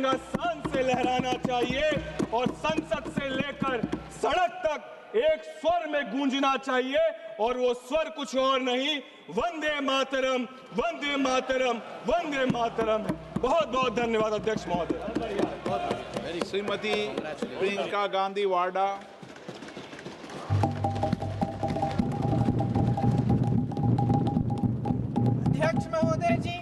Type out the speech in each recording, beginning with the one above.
तिरंगा शान से लहराना चाहिए और संसद से लेकर सड़क तक एक स्वर में गूंजना चाहिए, और वो स्वर कुछ और नहीं, वंदे मातरम, वंदे मातरम, वंदे मातरम। बहुत बहुत धन्यवाद अध्यक्ष महोदय। श्रीमती प्रियंका गांधी वाड्रा। अध्यक्ष महोदय जी,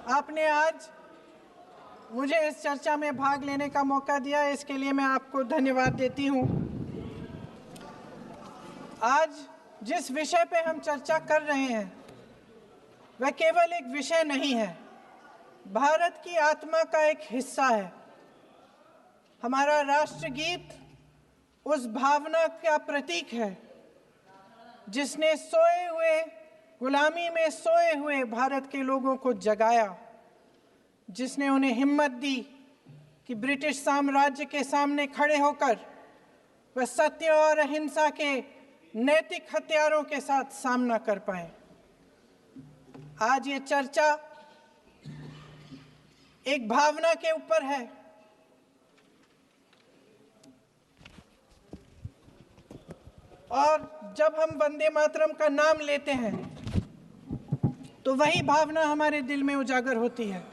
आपने आज मुझे इस चर्चा में भाग लेने का मौका दिया, इसके लिए मैं आपको धन्यवाद देती हूं। आज जिस विषय पे हम चर्चा कर रहे हैं वह केवल एक विषय नहीं है, भारत की आत्मा का एक हिस्सा है। हमारा राष्ट्रगीत उस भावना का प्रतीक है जिसने सोए हुए, गुलामी में सोए हुए भारत के लोगों को जगाया, जिसने उन्हें हिम्मत दी कि ब्रिटिश साम्राज्य के सामने खड़े होकर वह सत्य और अहिंसा के नैतिक हथियारों के साथ सामना कर पाए। आज ये चर्चा एक भावना के ऊपर है, और जब हम वंदे मातरम का नाम लेते हैं तो वही भावना हमारे दिल में उजागर होती है।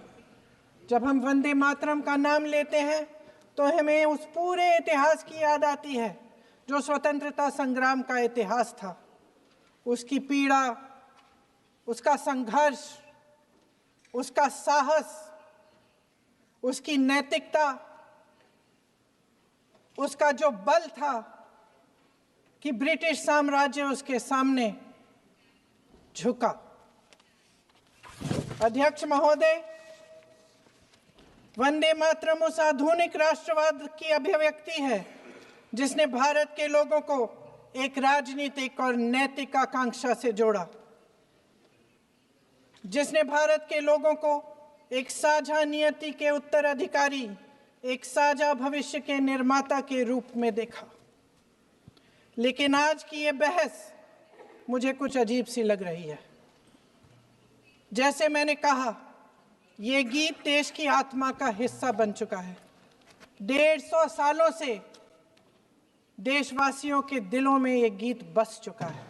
जब हम वंदे मातरम का नाम लेते हैं तो हमें उस पूरे इतिहास की याद आती है जो स्वतंत्रता संग्राम का इतिहास था, उसकी पीड़ा, उसका संघर्ष, उसका साहस, उसकी नैतिकता, उसका जो बल था कि ब्रिटिश साम्राज्य उसके सामने झुका। अध्यक्ष महोदय, वंदे मातरम उस आधुनिक राष्ट्रवाद की अभिव्यक्ति है जिसने भारत के लोगों को एक राजनीतिक और नैतिक आकांक्षा से जोड़ा, जिसने भारत के लोगों को एक साझा नियति के उत्तराधिकारी, एक साझा भविष्य के निर्माता के रूप में देखा। लेकिन आज की ये बहस मुझे कुछ अजीब सी लग रही है। जैसे मैंने कहा, ये गीत देश की आत्मा का हिस्सा बन चुका है। 150 सालों से देशवासियों के दिलों में ये गीत बस चुका है।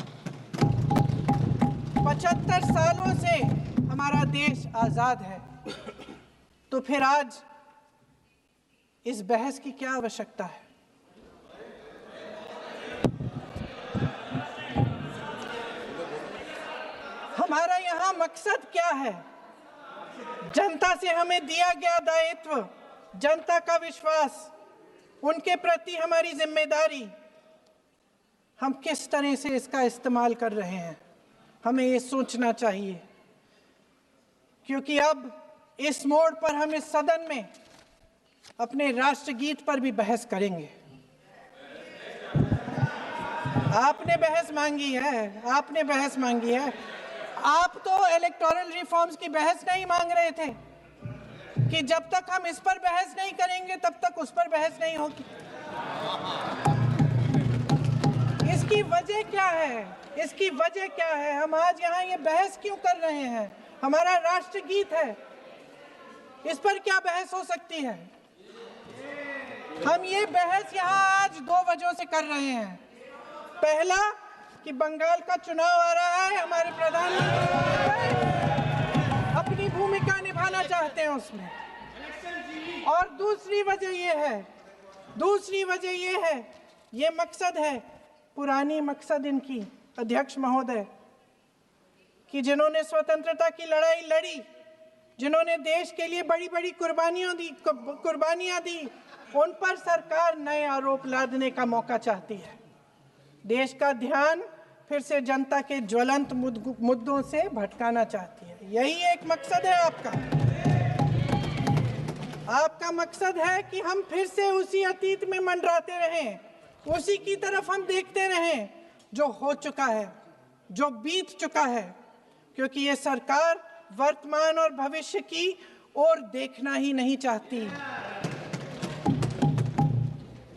75 सालों से हमारा देश आजाद है, तो फिर आज इस बहस की क्या आवश्यकता है? हमारा यहाँ मकसद क्या है? जनता से हमें दिया गया दायित्व, जनता का विश्वास, उनके प्रति हमारी जिम्मेदारी, हम किस तरह से इसका इस्तेमाल कर रहे हैं, हमें ये सोचना चाहिए। क्योंकि अब इस मोड़ पर हम इस सदन में अपने राष्ट्रगीत पर भी बहस करेंगे। आपने बहस मांगी है, आपने बहस मांगी है। आप तो इलेक्टोरल रिफॉर्म्स की बहस नहीं मांग रहे थे कि जब तक हम इस पर बहस नहीं करेंगे तब तक उस पर बहस नहीं होगी। इसकी वजह क्या है? इसकी वजह क्या है? हम आज यहाँ ये बहस क्यों कर रहे हैं? हमारा राष्ट्रगीत है, इस पर क्या बहस हो सकती है? हम ये बहस यहाँ आज 2 वजहों से कर रहे हैं। पहला कि बंगाल का चुनाव आ रहा है, हमारे प्रधानमंत्री अपनी भूमिका निभाना चाहते हैं उसमें। और दूसरी वजह ये है, ये मकसद है, पुरानी मकसद इनकी, अध्यक्ष महोदय, कि जिन्होंने स्वतंत्रता की लड़ाई लड़ी, जिन्होंने देश के लिए बड़ी बड़ी कुर्बानियां दी, उन पर सरकार नए आरोप लादने का मौका चाहती है। देश का ध्यान फिर से जनता के ज्वलंत मुद्दों से भटकाना चाहती है। यही एक मकसद है आपका। आपका मकसद है कि हम फिर से उसी अतीत में मंडराते रहें, उसी की तरफ हम देखते रहें जो हो चुका है, जो बीत चुका है, क्योंकि ये सरकार वर्तमान और भविष्य की ओर देखना ही नहीं चाहती।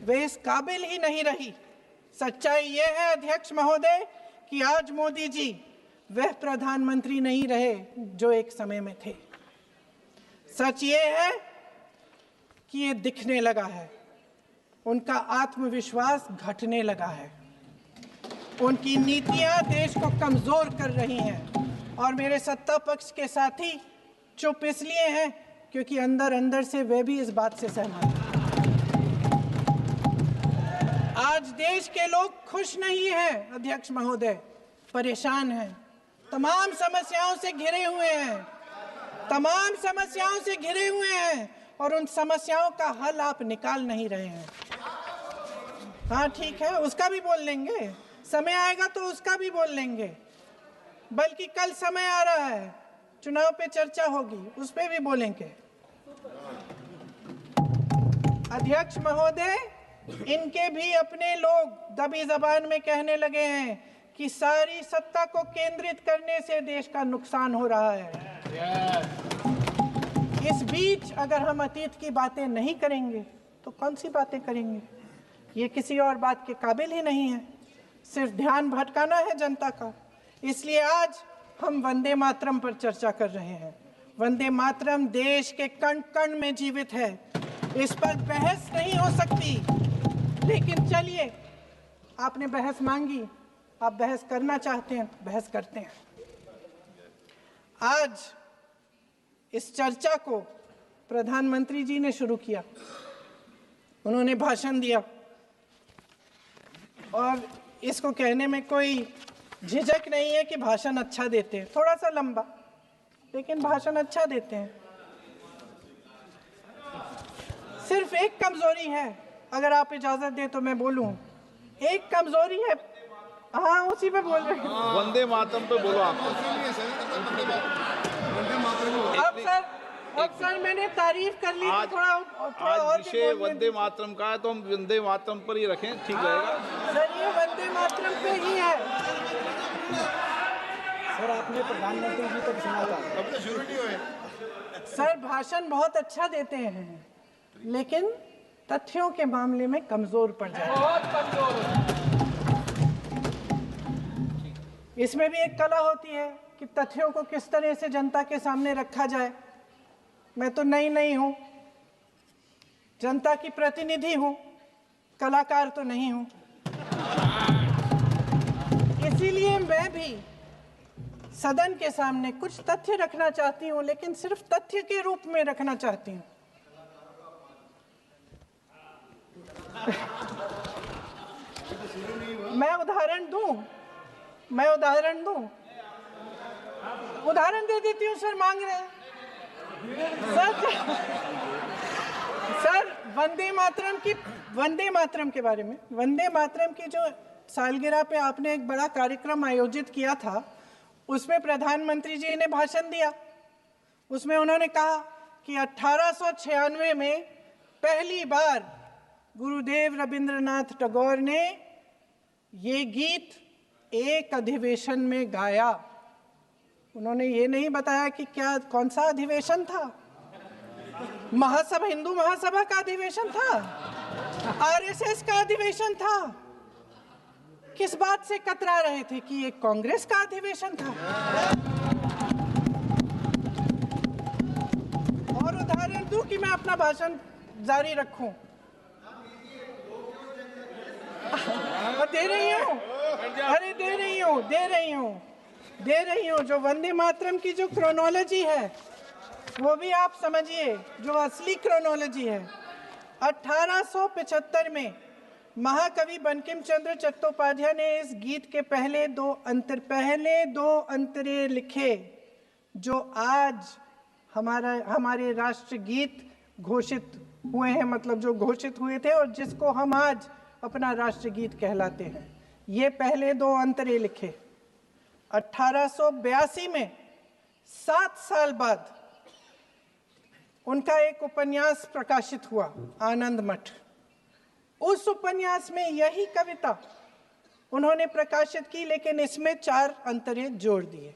वे इस काबिल ही नहीं रही। सच्चाई ये है अध्यक्ष महोदय कि आज मोदी जी वह प्रधानमंत्री नहीं रहे जो एक समय में थे। सच ये है कि ये दिखने लगा है, उनका आत्मविश्वास घटने लगा है, उनकी नीतियां देश को कमजोर कर रही हैं और मेरे सत्ता पक्ष के साथी चुप इसलिए हैं क्योंकि अंदर अंदर से वे भी इस बात से सहमत हैं। आज देश के लोग खुश नहीं हैं अध्यक्ष महोदय, परेशान हैं, तमाम समस्याओं से घिरे हुए हैं, तमाम समस्याओं से घिरे हुए हैं और उन समस्याओं का हल आप निकाल नहीं रहे हैं। हाँ ठीक है, उसका भी बोल लेंगे, समय आएगा तो उसका भी बोल लेंगे, बल्कि कल समय आ रहा है, चुनाव पे चर्चा होगी, उस पे भी बोलेंगे। अध्यक्ष महोदय, इनके भी अपने लोग दबी जबान में कहने लगे हैं कि सारी सत्ता को केंद्रित करने से देश का नुकसान हो रहा है। इस बीच अगर हम अतीत की बातें नहीं करेंगे तो कौन सी बातें करेंगे? ये किसी और बात के काबिल ही नहीं है, सिर्फ ध्यान भटकाना है जनता का। इसलिए आज हम वंदे मातरम पर चर्चा कर रहे हैं। वंदे मातरम देश के कण कण में जीवित है, इस पर बहस नहीं हो सकती। लेकिन चलिए, आपने बहस मांगी, आप बहस करना चाहते हैं, बहस करते हैं। आज इस चर्चा को प्रधानमंत्री जी ने शुरू किया, उन्होंने भाषण दिया और इसको कहने में कोई झिझक नहीं है कि भाषण अच्छा देते हैं, थोड़ा सा लंबा, लेकिन भाषण अच्छा देते हैं। सिर्फ एक कमजोरी है, अगर आप इजाजत दें तो मैं बोलूं, एक कमजोरी है। हाँ, उसी पे बोल रहे हैं। वंदे मातरम पे बोलो आप। अब सर मैंने तारीफ कर ली, आज थोड़ा आज विषय वंदे मातरम का है तो हम वंदे मातरम पर ही रखें, ठीक रहेगा? सर ये वंदे मातरम पे ही है। सर आपने प्रधानमंत्री जी तक सुना था, अब तो शुरू नहीं हुए। सर भाषण बहुत अच्छा देते हैं, लेकिन तथ्यों के मामले में कमजोर पड़ जाते हैं। बहुत कमजोर। इसमें भी एक कला होती है कि तथ्यों को किस तरह से जनता के सामने रखा जाए। मैं तो नहीं हूं, जनता की प्रतिनिधि हूं, कलाकार तो नहीं हूं। इसीलिए मैं भी सदन के सामने कुछ तथ्य रखना चाहती हूं, लेकिन सिर्फ तथ्य के रूप में रखना चाहती हूं। मैं उदाहरण दूं, उदाहरण दे देती हूँ। सर मांग रहे हैं सर वंदे मातरम के बारे में, वंदे मातरम की जो सालगिरह पे आपने एक बड़ा कार्यक्रम आयोजित किया था, उसमें प्रधानमंत्री जी ने भाषण दिया। उसमें उन्होंने कहा कि 1896 में पहली बार गुरुदेव रविंद्रनाथ टैगोर ने ये गीत एक अधिवेशन में गाया। उन्होंने ये नहीं बताया कि कौन सा अधिवेशन था, महासभा, हिंदू महासभा का अधिवेशन था, आरएसएस का अधिवेशन था, किस बात से कतरा रहे थे कि ये कांग्रेस का अधिवेशन था। और उदाहरण दूं कि मैं अपना भाषण जारी रखूं, दे रही हूं। जो वंदे मातरम की जो क्रोनोलॉजी है वो भी आप समझिए, जो असली क्रोनोलॉजी है। 1875 में महाकवि बंकिम चंद्र चट्टोपाध्याय ने इस गीत के पहले दो अंतरे लिखे, जो आज हमारे राष्ट्रगीत घोषित हुए हैं, मतलब जो घोषित हुए थे और जिसको हम आज अपना राष्ट्रगीत कहलाते हैं। ये पहले दो अंतरे लिखे। 1882 में 7 साल बाद उनका एक उपन्यास प्रकाशित हुआ, आनंद मठ। उस उपन्यास में यही कविता उन्होंने प्रकाशित की, लेकिन इसमें 4 अंतरे जोड़ दिए।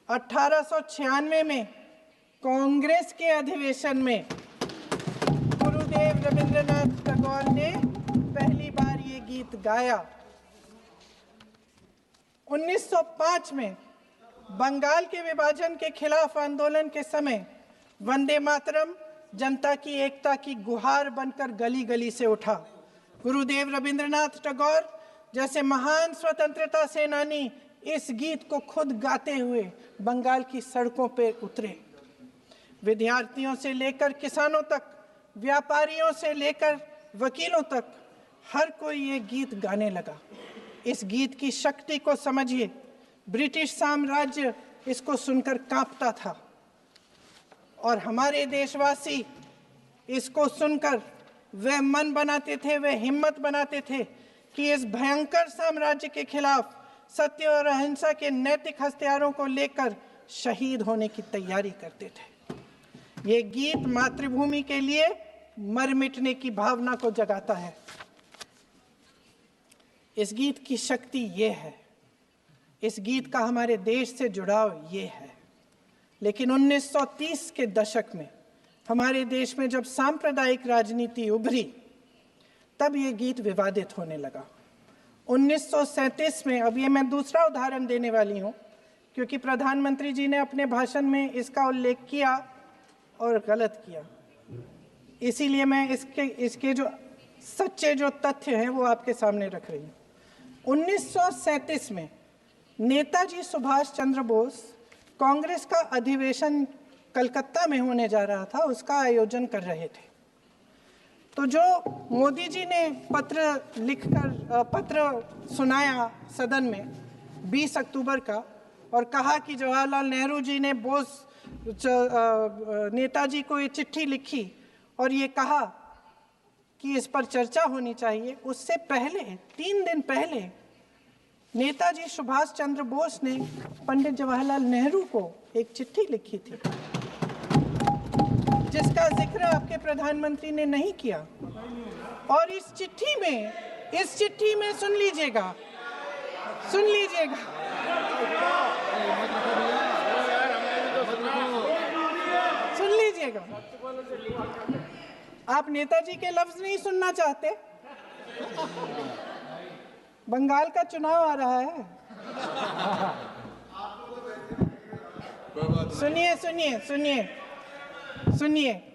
1896 में कांग्रेस के अधिवेशन में गुरुदेव रविंद्रनाथ टैगोर ने पहली बार ये गीत गाया। 1905 में बंगाल के विभाजन के खिलाफ आंदोलन के समय वंदे मातरम जनता की एकता की गुहार बनकर गली गली से उठा। गुरुदेव रविंद्रनाथ टैगोर जैसे महान स्वतंत्रता सेनानी इस गीत को खुद गाते हुए बंगाल की सड़कों पर उतरे। विद्यार्थियों से लेकर किसानों तक, व्यापारियों से लेकर वकीलों तक, हर कोई ये गीत गाने लगा। इस गीत की शक्ति को समझिए। ब्रिटिश साम्राज्य इसको सुनकर कांपता था और हमारे देशवासी इसको सुनकर वे मन बनाते थे, वे हिम्मत बनाते थे कि इस भयंकर साम्राज्य के खिलाफ सत्य और अहिंसा के नैतिक हथियारों को लेकर शहीद होने की तैयारी करते थे। ये गीत मातृभूमि के लिए मर मिटने की भावना को जगाता है। इस गीत की शक्ति ये है, इस गीत का हमारे देश से जुड़ाव ये है। लेकिन 1930 के दशक में हमारे देश में जब सांप्रदायिक राजनीति उभरी, तब ये गीत विवादित होने लगा। 1937 में, अब ये मैं दूसरा उदाहरण देने वाली हूँ क्योंकि प्रधानमंत्री जी ने अपने भाषण में इसका उल्लेख किया और गलत किया, इसीलिए मैं इसके जो सच्चे जो तथ्य हैं वो आपके सामने रख रही हूँ। 1937 में नेताजी सुभाष चंद्र बोस कांग्रेस का अधिवेशन कलकत्ता में होने जा रहा था, उसका आयोजन कर रहे थे। तो जो मोदी जी ने पत्र सुनाया सदन में 20 अक्टूबर का और कहा कि जवाहरलाल नेहरू जी ने नेताजी को ये चिट्ठी लिखी और ये कहा कि इस पर चर्चा होनी चाहिए, उससे पहले 3 दिन पहले नेताजी सुभाष चंद्र बोस ने पंडित जवाहरलाल नेहरू को एक चिट्ठी लिखी थी जिसका जिक्र आपके प्रधानमंत्री ने नहीं किया। और इस चिट्ठी में सुन लीजिएगा, आप नेताजी के लफ्ज नहीं सुनना चाहते? बंगाल का चुनाव आ रहा है। सुनिए